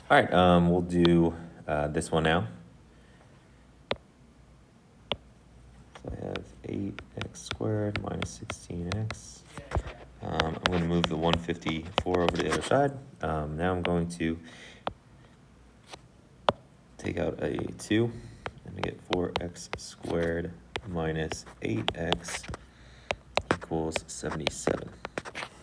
All right, we'll do this one now. So I have 8x squared minus 16x. I'm going to move the 154 over to the other side. Now I'm going to take out a 2, and I get 4x squared minus 8x equals 77.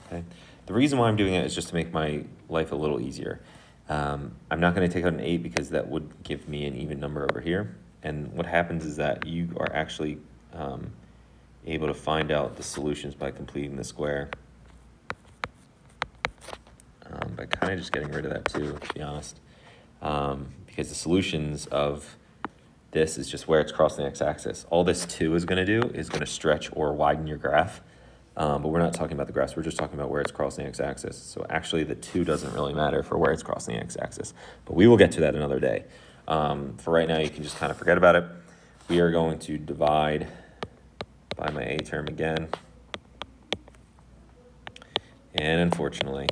Okay. The reason why I'm doing it is just to make my life a little easier. I'm not going to take out an 8 because that would give me an even number over here. And what happens is that you are actually able to find out the solutions by completing the square. By kind of just getting rid of that 2, to be honest. Because the solutions of this is just where it's crossing the x-axis. All this 2 is going to do is going to stretch or widen your graph. But we're not talking about the graphs, we're just talking about where it's crossing the x-axis. So actually the 2 doesn't really matter for where it's crossing the x-axis, but we will get to that another day. For right now, you can just kind of forget about it. We are going to divide by my a term again. And unfortunately,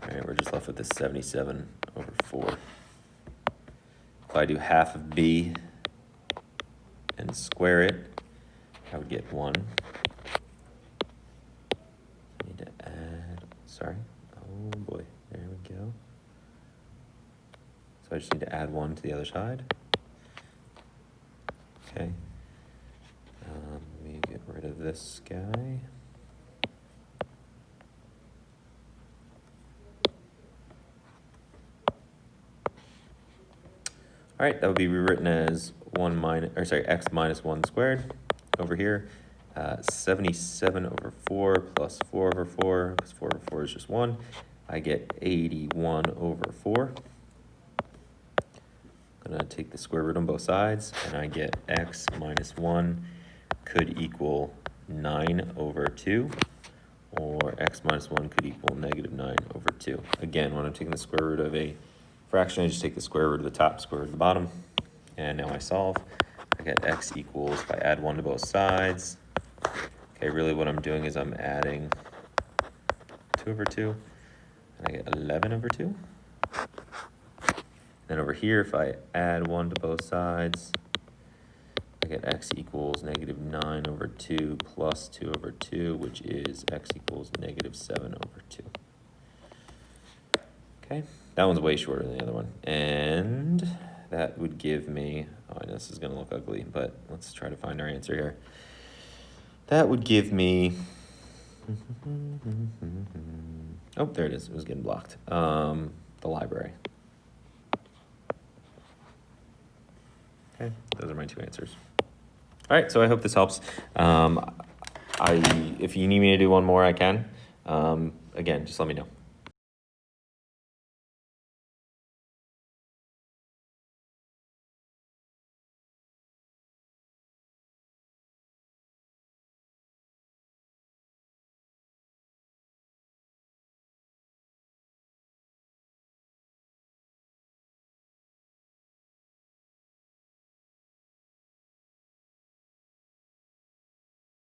all right, we're just left with this 77 over 4. If I do half of b and square it, I would get 1. I need to add, sorry, oh boy, there we go. So I just need to add 1 to the other side. Okay. Let me get rid of this guy. All right, that would be rewritten as x minus 1 squared over here. 77 over 4 plus 4 over 4, because 4 over 4 is just 1. I get 81 over 4. I'm going to take the square root on both sides, and I get x minus 1 could equal 9 over 2, or x minus 1 could equal negative 9 over 2. Again, when I'm taking the square root of a fraction, I just take the square root of the top, square root of the bottom, and now I solve. I get x equals, if I add 1 to both sides, okay, really what I'm doing is I'm adding 2 over 2, and I get 11 over 2. Then over here, if I add 1 to both sides, I get x equals negative 9 over 2 plus 2 over 2, which is x equals negative 7 over 2. Okay, that one's way shorter than the other one. And that would give me, oh, I know this is going to look ugly, but let's try to find our answer here. That would give me, oh, there it is. It was getting blocked. The library. Okay, those are my 2 answers. All right, so I hope this helps. If you need me to do one more, I can. Again, just let me know.